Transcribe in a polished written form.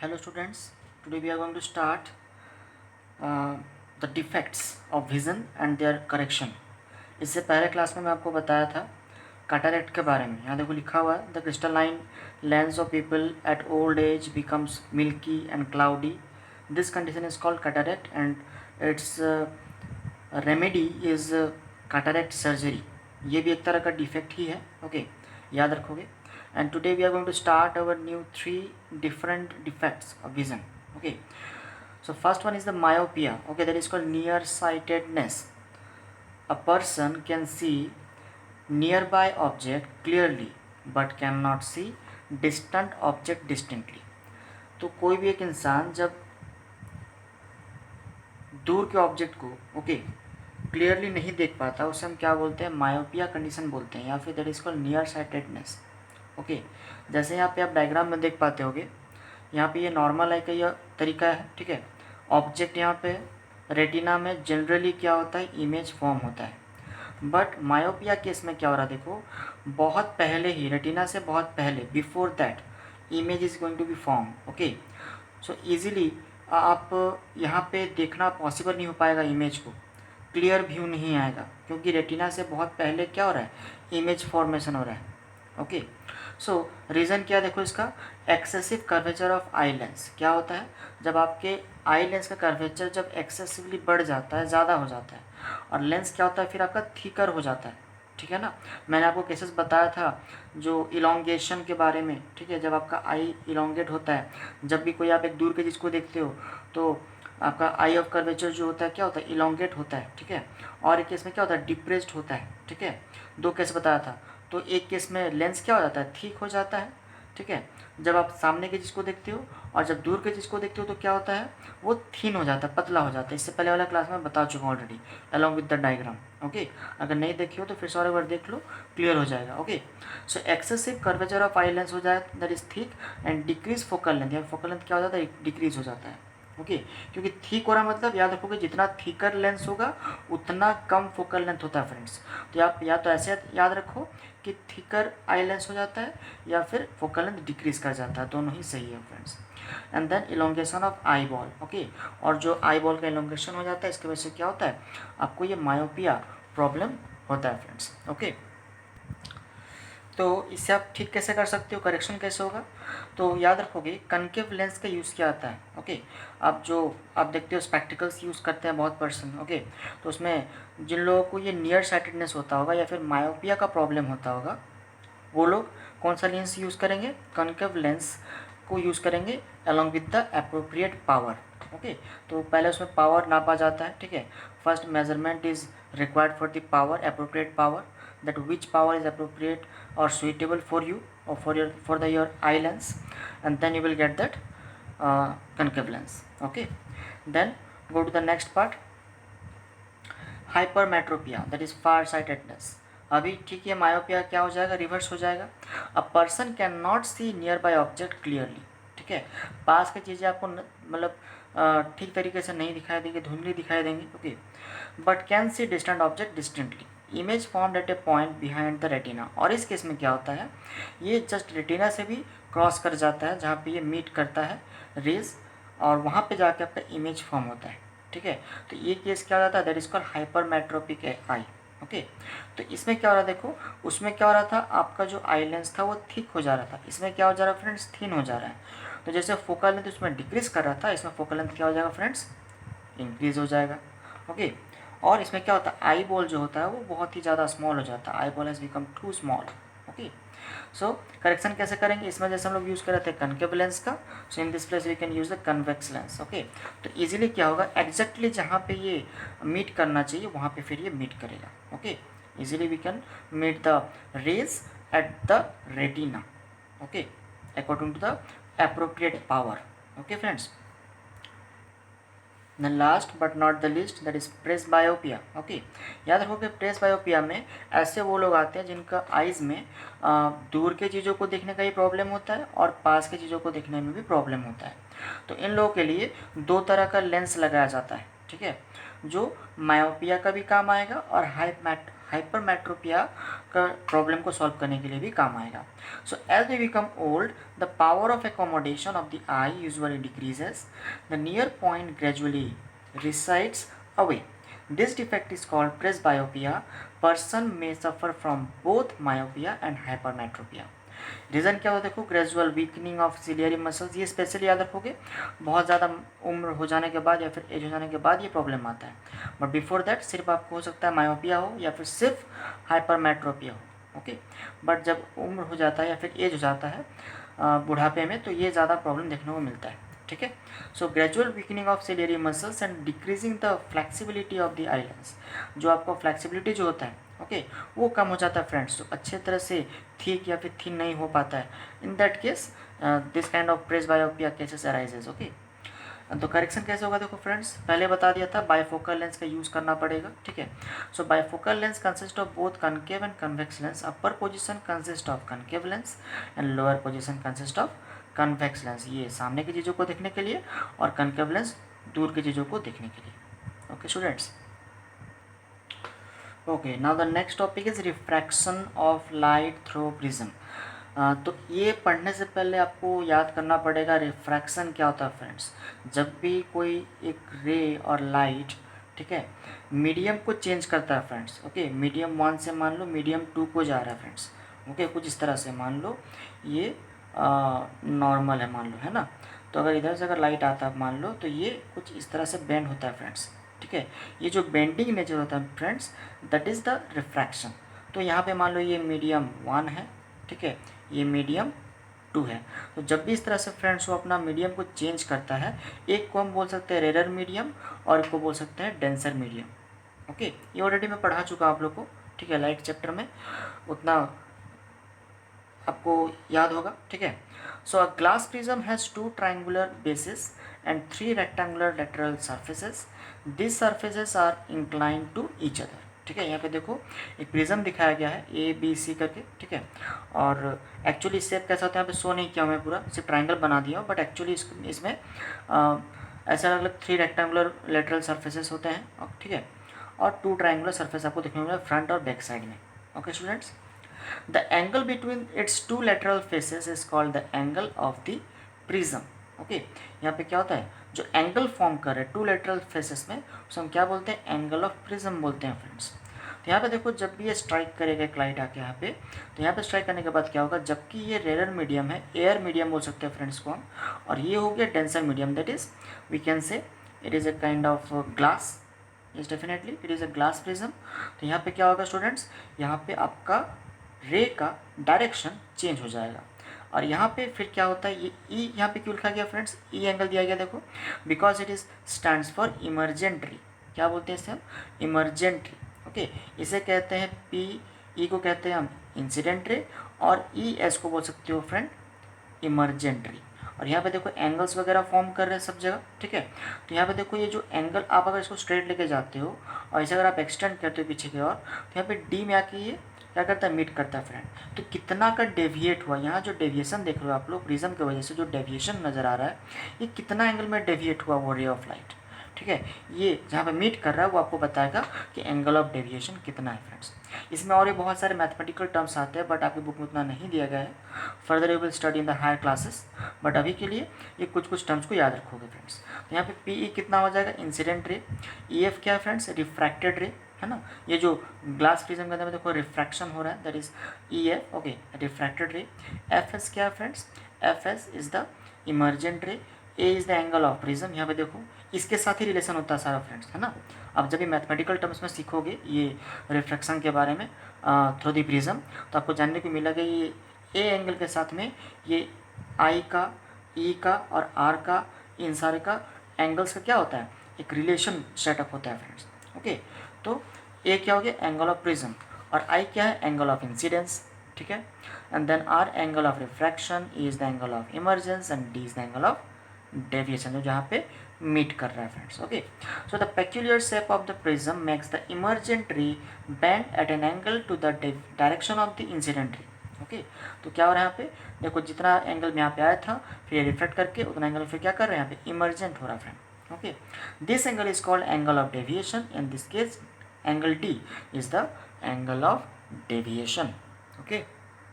Hello students, today we are going to start the defects of vision and their correction. इससे पहले class में मैं आपको बताया था कैटरेक्ट के बारे में. यहाँ देखो लिखा हुआ है the crystalline lens of people at old age becomes milky and cloudy. This condition is called cataract and it's remedy is cataract surgery. ये भी एक तरह का डिफेक्ट ही है. ओके, याद रखोगे. And today we are going to start our new 3 different defects of vision. Okay, so first one is the myopia. Okay, that is called nearsightedness. A person can see nearby object clearly but cannot see distant object distinctly. तो कोई भी एक इंसान जब दूर के object को clearly नहीं देख पाता, उसे हम क्या बोलते हैं? मायोपिया कंडीशन बोलते हैं, या फिर that is called near sightedness. Okay, जैसे यहाँ पे आप डायग्राम में देख पाते होगे, यहाँ पे ये नॉर्मल आई का यह तरीका है. ठीक है, ऑब्जेक्ट यहाँ पे रेटिना में जनरली क्या होता है? इमेज फॉर्म होता है. बट मायोपिया केस में क्या हो रहा है? देखो, बहुत पहले ही, रेटिना से बहुत पहले, before that image is going to be form. Okay, so easily आप यहाँ पे देखना पॉसिबल नहीं हो पाएगा, इमेज को क्लियर व्यू नहीं आएगा, क्योंकि रेटिना से बहुत पहले क्या हो रहा है? इमेज फॉर्मेशन हो रहा है. ओके, सो रीज़न क्या देखो इसका? Excessive curvature of eye lens. क्या होता है? जब आपके आई लेंस का कर्वेचर जब एक्सेसिवली बढ़ जाता है, ज़्यादा हो जाता है, और लेंस क्या होता है फिर आपका थिकर हो जाता है. ठीक है ना, मैंने आपको केसेस बताया था जो इलोंगेशन के बारे में. ठीक है, जब आपका आई इलोंगेट होता है, जब भी कोई आप एक दूर के चीज़ को देखते हो तो आपका आई ऑफ कर्वेचर जो होता है क्या होता है? इलोंगेट होता है. ठीक है, और एक केस में क्या होता है? डिप्रेस्ड होता है. ठीक है, 2 केस बताया था. तो एक केस में लेंस क्या हो जाता है? थिक हो जाता है. ठीक है, जब आप सामने की चीज़ को देखते हो, और जब दूर की चीज़ को देखते हो तो क्या होता है? वो थिन हो जाता है, पतला हो जाता है. इससे पहले वाला क्लास में बता चुका हूँ already, along with the diagram. Okay, अगर नहीं देखी हो तो फिर से और एक बार देख लो, क्लियर हो जाएगा. Okay, so excessive curvature of eye lens हो जाए, that is thick, and decrease focal length. या फोकल लेंथ क्या हो जाता है? डिक्रीज हो जाता है. ओके, क्योंकि थिक हो रहा मतलब याद रखोगे, जितना थिकर लेंस होगा उतना कम फोकल लेंथ होता है फ्रेंड्स. तो आप या तो ऐसे याद रखो कि थिकर आई लेंस हो जाता है, या फिर फोकल लेंथ डिक्रीज कर जाता है, दोनों ही सही है friends. And then elongation of eyeball. Okay, और जो आई बॉल का इलोंगेशन हो जाता है, इसकी वजह से क्या होता है? आपको ये मायोपिया प्रॉब्लम होता है फ्रेंड्स. ओके, तो इससे आप ठीक कैसे कर सकते हो? करेक्शन कैसे होगा? तो याद रखोगे, कनकेव लेंस का यूज़ क्या आता है? ओके, आप देखते हो स्पेक्टिकल्स यूज़ करते हैं बहुत पर्सन. ओके, तो उसमें जिन लोगों को ये नियर साइटेडनेस होता होगा या फिर मायोपिया का प्रॉब्लम होता होगा, वो लोग कौन सा लेंस यूज़ करेंगे? कनकेव लेंस को यूज़ करेंगे along with the appropriate power. Okay, तो पहले उसमें पावर नापा जाता है. ठीक है, first measurement is required for the power, appropriate power, that which power is appropriate or suitable for you or for your eye lens, and then you will get that concave lens. Okay, then go to the next part, hypermetropia, that is far sightedness. अभी ठीक है, myopia क्या हो जाएगा? Reverse हो जाएगा. A person can not see nearby object clearly. ठीक है, पास की चीज़ें आपको मतलब ठीक तरीके से नहीं दिखाई देंगी, धुंधली दिखाई देंगी. Okay, but can see distant object distantly. Image formed at A point behind the retina. और इस केस में क्या होता है? ये जस्ट रेटिना से भी क्रॉस कर जाता है, जहाँ पे ये मीट करता है रेज, और वहाँ पे जाके आपका इमेज फॉर्म होता है. ठीक है, तो ये केस क्या हो जाता है? That is called hypermetropic I. Okay, तो इसमें क्या हो रहा है? देखो, उसमें क्या हो रहा था? आपका जो आई लेंस था वो थिक हो जा रहा था. इसमें क्या हो जा रहा है फ्रेंड्स? थिन हो जा रहा है. तो जैसे फोकल लेंथ उसमें डिक्रीज कर रहा था, इसमें फोकल लेंथ क्या हो जाएगा फ्रेंड्स? इंक्रीज हो जाएगा. ओके, और इसमें क्या होता है? आई बॉल जो होता है वो बहुत ही ज़्यादा स्मॉल हो जाता है. Eyeball has become too small. Okay, so correction कैसे करेंगे? इसमें जैसे हम लोग यूज़ कर रहे थे कनकेव लेंस का, so in this place we can use the convex lens. Okay, तो इजीली क्या होगा? एग्जैक्टली जहाँ पे ये मीट करना चाहिए वहाँ पे फिर ये मीट करेगा. Okay, easily we can meet the rays at the retina. Okay, according to the appropriate power. Okay friends, the last but not the least, that is presbyopia. Okay, याद रखो कि प्रेसबायोपिया में ऐसे वो लोग आते हैं जिनका आइज़ में दूर के चीज़ों को देखने का ही प्रॉब्लम होता है और पास के चीज़ों को देखने में भी प्रॉब्लम होता है. तो इन लोगों के लिए 2 तरह का लेंस लगाया जाता है. ठीक है, जो मायोपिया का भी काम आएगा और हाइपरमेट्रोपिया का प्रॉब्लम को सॉल्व करने के लिए भी काम आएगा. So as we become old the power of accommodation of the eye usually decreases, the near point gradually resides away. This defect is called presbyopia. Person may suffer from both myopia and hypermetropia. Reason क्या होता है? देखो, gradual weakening of ciliary muscles, ये specially याद रखोगे, बहुत ज़्यादा उम्र हो जाने के बाद या फिर एज हो जाने के बाद ये प्रॉब्लम आता है. बट बिफोर दैट सिर्फ आपको हो सकता है मायोपिया हो या फिर सिर्फ हाइपरमेट्रोपिया हो. ओके, बट जब उम्र हो जाता है या फिर एज हो जाता है बुढ़ापे में, तो ये ज़्यादा प्रॉब्लम देखने को मिलता है. ठीक है. So gradual weakening of ciliary muscles and decreasing the flexibility of the eye lens, जो आपको फ्लेक्सिबिलिटी जो होता है ओके वो कम हो जाता है फ्रेंड्स, तो अच्छे तरह से थिक या फिर थिन नहीं हो पाता है. In that case this kind of presbyopia cases arises. Okay, तो करेक्शन कैसे होगा? देखो फ्रेंड्स, पहले बता दिया था बाइफोकल लेंस का यूज़ करना पड़ेगा. ठीक है. So bifocal lens consist of both concave and convex lens. Upper position consist of concave lens and lower position consist of convex lens. ये सामने की चीज़ों को देखने के लिए और कनकेव लेंस दूर की चीज़ों को देखने के लिए. Okay students. Okay, now the next topic is refraction of light through prism. तो ये पढ़ने से पहले आपको याद करना पड़ेगा रिफ्रैक्शन क्या होता है फ्रेंड्स. जब भी कोई एक रे और लाइट, ठीक है, मीडियम को चेंज करता है फ्रेंड्स. ओके, मीडियम 1 से मान लो मीडियम 2 को जा रहा है फ्रेंड्स. ओके, कुछ इस तरह से मान लो ये नॉर्मल है मान लो, है ना. तो अगर इधर से अगर लाइट आता है मान लो, तो ये कुछ इस तरह से बेंड होता है फ्रेंड्स. ठीक है, ये जो बेंडिंग नेचर होता है friends, that is the refraction. तो यहाँ पे मान लो ये मीडियम 1 है, ठीक है, ये मीडियम 2 है. तो जब भी इस तरह से फ्रेंड्स वो अपना मीडियम को चेंज करता है, एक को हम बोल सकते हैं रेयर मीडियम और एक को बोल सकते हैं डेंसर मीडियम. ओके, ये ऑलरेडी मैं पढ़ा चुका आप लोग को. ठीक है, लाइट चैप्टर में उतना आपको याद होगा. ठीक है. So a glass prism has 2 triangular basis and 3 rectangular lateral surfaces. These surfaces are inclined to each other. ठीक है, यहाँ पे देखो एक प्रिज्म दिखाया गया है ABC करके. ठीक है, और एक्चुअली शेप कैसा होता है यहाँ पे शो नहीं किया मैं पूरा, सिर्फ ट्राइंगल बना दिया हूँ. बट एक्चुअली इसमें ऐसे अलग अलग 3 रेक्टेंगुलर लेटरल सर्फेसेस होते हैं. ठीक है, और 2 ट्राइंगुलर सर्फेस आपको देखने को मिलेगा फ्रंट और बैक साइड में. Okay students, the angle between its 2 lateral faces is called the angle of the prism. Okay, यहाँ पे क्या होता है, जो एंगल फॉर्म कर रहे हैं 2 लेटरल फेसेस में, उसे हम क्या बोलते हैं? एंगल ऑफ प्रिज्म बोलते हैं फ्रेंड्स. तो यहाँ पे देखो जब भी ये स्ट्राइक करेगा एक लाइट आके यहाँ पे, तो यहाँ पे स्ट्राइक करने के बाद क्या होगा, जबकि ये रेयर मीडियम है, एयर मीडियम बोल सकते हैं फ्रेंड्स को हम, और ये हो गया denser medium, that is we can say it is a kind of glass. Yes definitely it is a glass prism. तो यहाँ पे क्या होगा स्टूडेंट्स, यहाँ पे आपका रे का डायरेक्शन चेंज हो जाएगा. और यहाँ पे फिर क्या होता है, ये ई यहाँ पे क्यों लिखा गया फ्रेंड्स, ई एंगल दिया गया देखो, because it is stands for emergent ray. क्या बोलते हैं इसे हम? Emergent ray. ओके, इसे कहते हैं पी, ई को कहते हैं हम इंसिडेंट रे, और ई एस को बोल सकते हो फ्रेंड इमरजेंट रे. और यहाँ पे देखो एंगल्स वगैरह फॉर्म कर रहे हैं सब जगह. ठीक है, तो यहाँ पे देखो ये जो एंगल आप अगर इसको स्ट्रेट लेके जाते हो और इसे अगर आप एक्सटेंड करते हो पीछे की ओर, तो यहाँ पे डी में आके ये क्या करता है, मीट करता है फ्रेंड. तो कितना का डेविएट हुआ, यहाँ जो डेविएशन देख रहे हो आप लोग प्रिज्म की वजह से जो डेविएशन नज़र आ रहा है, ये कितना एंगल में डेविएट हुआ वो रे ऑफ लाइट. ठीक है, ये जहाँ पे मीट कर रहा है वो आपको बताएगा कि एंगल ऑफ डेविएशन कितना है फ्रेंड्स. इसमें और भी बहुत सारे मैथमेटिकल टर्म्स आते हैं, बट आपकी बुक में उतना नहीं दिया गया है. Further you will study in the higher classes, but अभी के लिए ये कुछ टर्म्स को याद रखोगे फ्रेंड्स. तो यहाँ पे पी ई कितना हो जाएगा, इंसिडेंट रे. ई एफ क्या है फ्रेंड्स, रिफ्रैक्टेड रे, है ना. ये जो ग्लास प्रिज्म के अंदर में देखो रिफ्रैक्शन हो रहा है, that is E F. Okay, refracted रे. एफ एस क्या है friends, F S is the emergent ray. A is the angle of prism. यहाँ पे देखो इसके साथ ही रिलेशन होता है सारा फ्रेंड्स, है ना. अब जब भी मैथमेटिकल टर्म्स में सीखोगे ये रिफ्रैक्शन के बारे में थ्रू द प्रिज्म, तो आपको जानने को मिलेगा ये ए एंगल के साथ में ये आई का, ई का और आर का, इन सारे का एंगल्स का क्या होता है, एक रिलेशन सेटअप होता है फ्रेंड्स. ओके, तो ए क्या हो गया, एंगल ऑफ प्रिज्म, और आई क्या है, एंगल ऑफ इंसिडेंस. ठीक है, and then r angle of refraction, e is the angle of emergence and d is the angle of deviation, जो जहाँ पे मीट कर रहा है friends. Okay, so the peculiar shape of the prism makes the emergent ray bend at an angle to the direction of the incident ray. Okay, तो क्या हो रहा है यहाँ पे, देखो जितना एंगल में यहाँ पे आया था फिर रिफ्लेक्ट करके उतना एंगल फिर क्या कर रहे हैं यहाँ पे, इमर्जेंट हो रहा है friend. Okay, this angle is called angle of deviation. In this case angle D is the angle of deviation. Okay,